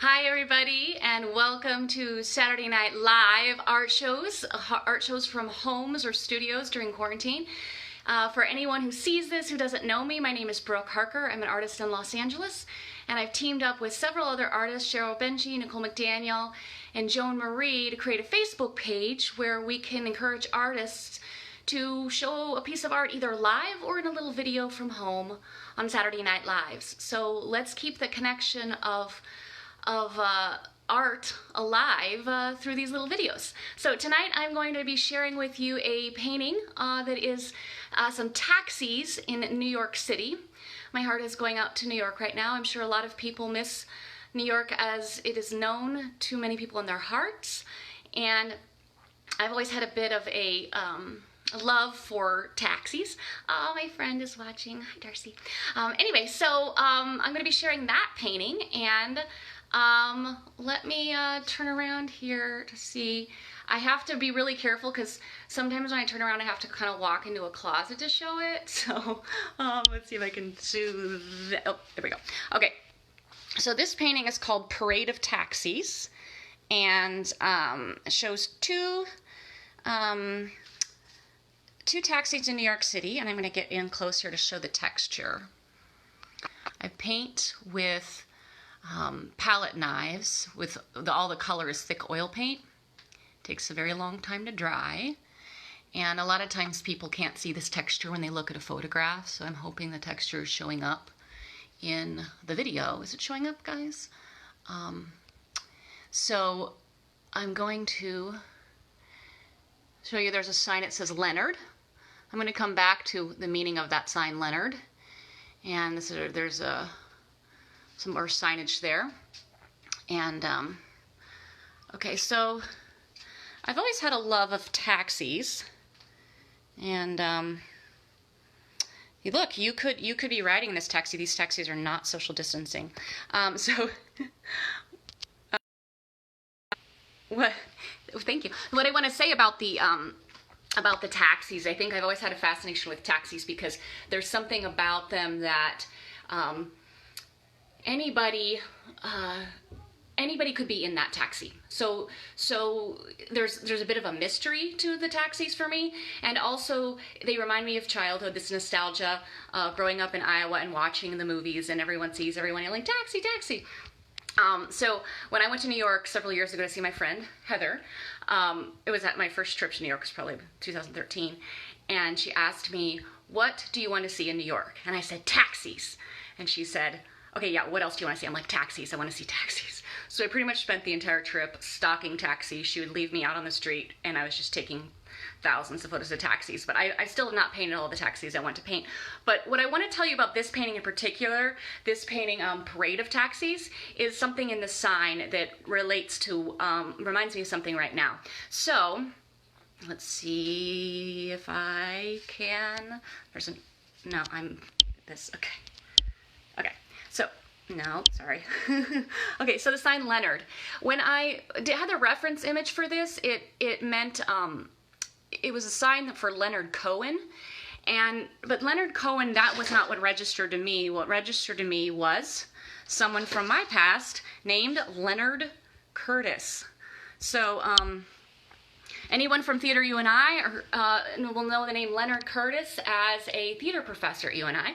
Hi everybody, and welcome to Saturday Night Live art shows from homes or studios during quarantine. For anyone who sees this who doesn't know me, my name is Brooke Harker. I'm an artist in Los Angeles, and I've teamed up with several other artists, Cheryl Benji, Nicole McDaniel, and Joan Marie, to create a Facebook page where we can encourage artists to show a piece of art either live or in a little video from home on Saturday Night Lives. So let's keep the connection of art alive through these little videos. So tonight I'm going to be sharing with you a painting that is some taxis in New York City. My heart is going out to New York right now. I'm sure a lot of people miss New York as it is known to many people in their hearts. And I've always had a bit of a love for taxis. Oh, my friend is watching. Hi, Darcy. Anyway, so I'm going to be sharing that painting, and let me turn around here to see. I have to be really careful because sometimes when I turn around I have to kind of walk into a closet to show it. So let's see if I can do that. Oh, there we go. Okay, so this painting is called Parade of Taxis, and it shows two taxis in New York City, and I'm going to get in close here to show the texture. I paint with palette knives with all the color is thick oil paint. Takes a very long time to dry, and a lot of times people can't see this texture when they look at a photograph, so I'm hoping the texture is showing up in the video. Is it showing up, guys? So I'm going to show you there's a sign that says Leonard. I'm going to come back to the meaning of that sign, Leonard, and there's some more signage there. And okay, so I've always had a love of taxis, and look, you could be riding this taxi. These taxis are not social distancing. Thank you. What I want to say about the taxis, I think I've always had a fascination with taxis because there's something about them that anybody could be in that taxi. So there's a bit of a mystery to the taxis for me, and also they remind me of childhood, this nostalgia, growing up in Iowa and watching the movies, and everyone sees everyone yelling, taxi, taxi. So when I went to New York several years ago to see my friend, Heather, it was at my first trip to New York, it was probably 2013, and she asked me, what do you want to see in New York? And I said, taxis. And she said, okay, yeah, what else do you want to see? I'm like, taxis, I want to see taxis. So I pretty much spent the entire trip stalking taxis. She would leave me out on the street, and I was just taking thousands of photos of taxis. But I still have not painted all the taxis I want to paint. But what I want to tell you about this painting in particular, this painting, Parade of Taxis, is something in the sign that relates to, reminds me of something right now. So let's see if I can, okay. Okay, so, no, sorry. Okay, so the sign Leonard. When I had the reference image for this, it meant, it was a sign for Leonard Cohen, but Leonard Cohen, that was not what registered to me. What registered to me was someone from my past named Leonard Curtis. So, anyone from Theater UNI will know the name Leonard Curtis as a theater professor at UNI.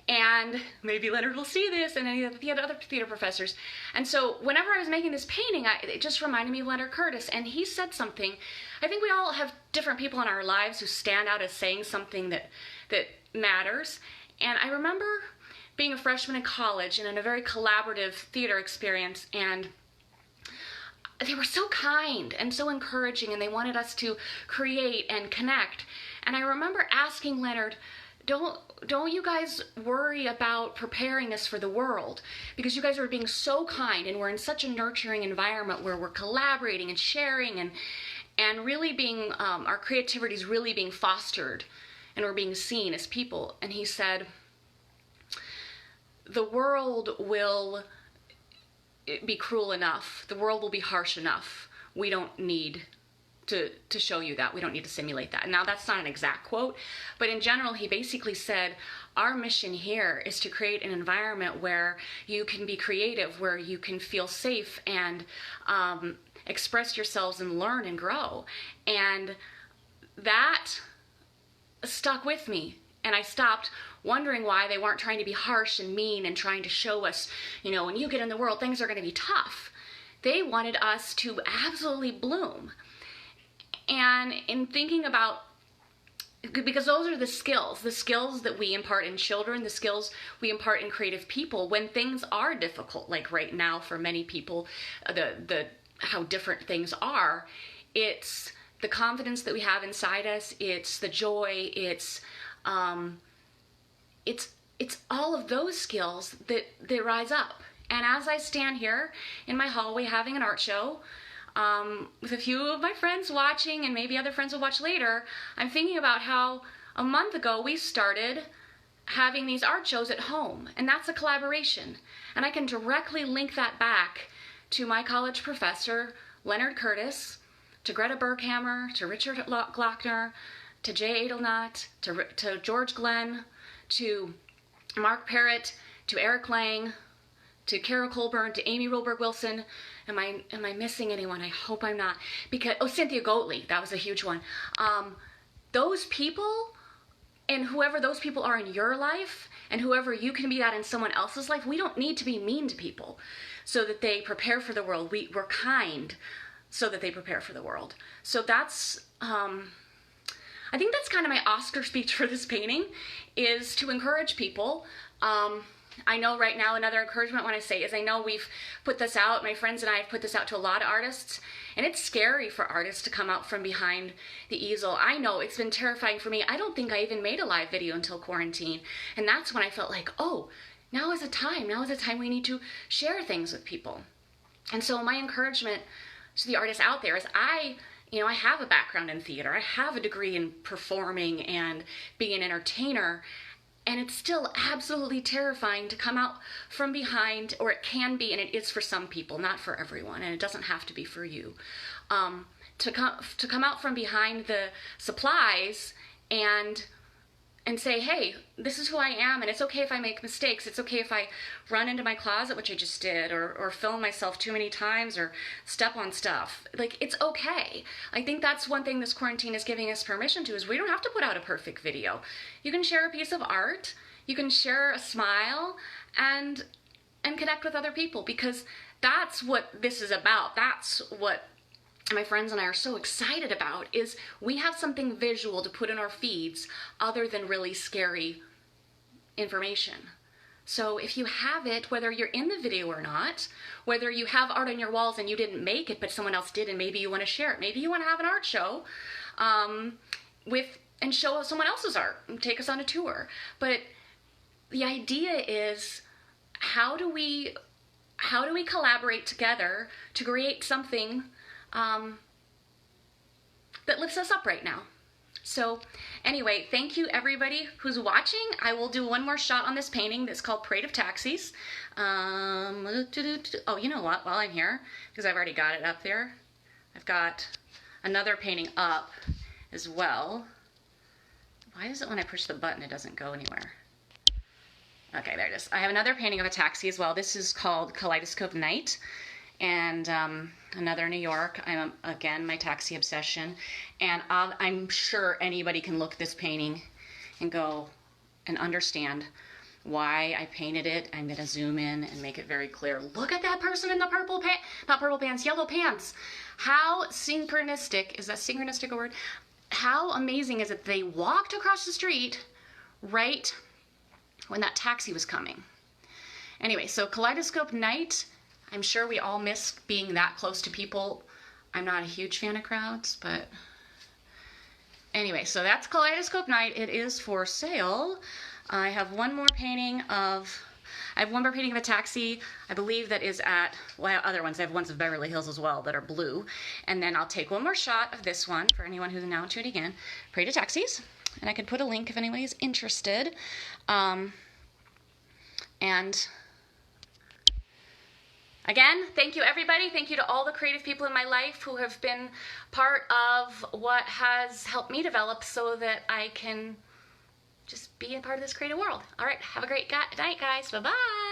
And maybe Leonard will see this, and any of the other theater professors. And so whenever I was making this painting, it just reminded me of Leonard Curtis. And he said something. I think we all have different people in our lives who stand out as saying something that matters. And I remember being a freshman in college and in a very collaborative theater experience, and they were so kind and so encouraging, and they wanted us to create and connect. And I remember asking Leonard, don't you guys worry about preparing us for the world, because you guys are being so kind, and we're in such a nurturing environment where we're collaborating and sharing and really being, our creativity is really being fostered, and we're being seen as people. And he said, the world will be cruel enough. The world will be harsh enough. We don't need to show you that. We don't need to simulate that. Now, that's not an exact quote, but in general, he basically said, our mission here is to create an environment where you can be creative, where you can feel safe and express yourselves and learn and grow. And that stuck with me. And I stopped wondering why they weren't trying to be harsh and mean and trying to show us, you know, when you get in the world, things are going to be tough. They wanted us to absolutely bloom. And in thinking about, because those are the skills that we impart in children, the skills we impart in creative people when things are difficult, like right now for many people, how different things are. It's the confidence that we have inside us, it's the joy, it's all of those skills that rise up. And as I stand here in my hallway having an art show, with a few of my friends watching and maybe other friends will watch later, I'm thinking about how a month ago we started having these art shows at home, and that's a collaboration. And I can directly link that back to my college professor, Leonard Curtis, to Greta Berghammer, to Richard Glockner, to Jay Adelnut, to George Glenn, to Mark Parrott, to Eric Lang, to Carol Colburn, to Amy Rolberg Wilson. Am I missing anyone? I hope I'm not. Because Cynthia Goatley, that was a huge one. Those people, and whoever those people are in your life, and whoever you can be that in someone else's life, we don't need to be mean to people so that they prepare for the world. We're kind so that they prepare for the world. So that's, I think that's kind of my Oscar speech for this painting, is to encourage people. I know right now another encouragement when I say is I know we've put this out, my friends and I have put this out to a lot of artists, and it's scary for artists to come out from behind the easel. I know it's been terrifying for me. I don't think I even made a live video until quarantine, and that's when I felt like, oh, now is a time we need to share things with people. And so my encouragement to the artists out there is I have a background in theater. I have a degree in performing and being an entertainer. And it's still absolutely terrifying to come out from behind, or it can be, and it is for some people, not for everyone, and it doesn't have to be for you. To come out from behind the supplies and say, hey, this is who I am, and it's okay if I make mistakes. It's okay if I run into my closet, which I just did, or film myself too many times, or step on stuff. Like, it's okay. I think that's one thing this quarantine is giving us permission to, is we don't have to put out a perfect video. You can share a piece of art, you can share a smile, and connect with other people, because that's what this is about. That's what my friends and I are so excited about, is we have something visual to put in our feeds other than really scary information. So if you have it, whether you're in the video or not, whether you have art on your walls and you didn't make it but someone else did and maybe you want to share it, maybe you want to have an art show and show someone else's art and take us on a tour. But the idea is, how do we collaborate together to create something that lifts us up right now? So anyway, thank you everybody who's watching. I will do one more shot on this painting that's called Parade of Taxis. Oh, you know what, while I'm here, because I've already got it up there, I've got another painting up as well. Why is it when I push the button it doesn't go anywhere? Okay, there it is. I have another painting of a taxi as well. This is called Kaleidoscope Night. And another New York. I'm, again, my taxi obsession. And I'm sure anybody can look at this painting and go and understand why I painted it. I'm going to zoom in and make it very clear. Look at that person in the purple pants, not purple pants, yellow pants. How synchronistic, is that synchronistic a word? How amazing is it they walked across the street right when that taxi was coming. Anyway, so Kaleidoscope Night. I'm sure we all miss being that close to people. I'm not a huge fan of crowds, but anyway, so that's Kaleidoscope Night. It is for sale. I have one more painting of a taxi, I believe, that is at, well, I have other ones. I have ones of Beverly Hills as well that are blue. And then I'll take one more shot of this one for anyone who's now tuning in. Parade of Taxis. And I could put a link if anybody is interested. And Again, thank you everybody. Thank you to all the creative people in my life who have been part of what has helped me develop so that I can just be a part of this creative world. All right, have a great night, guys. Bye-bye.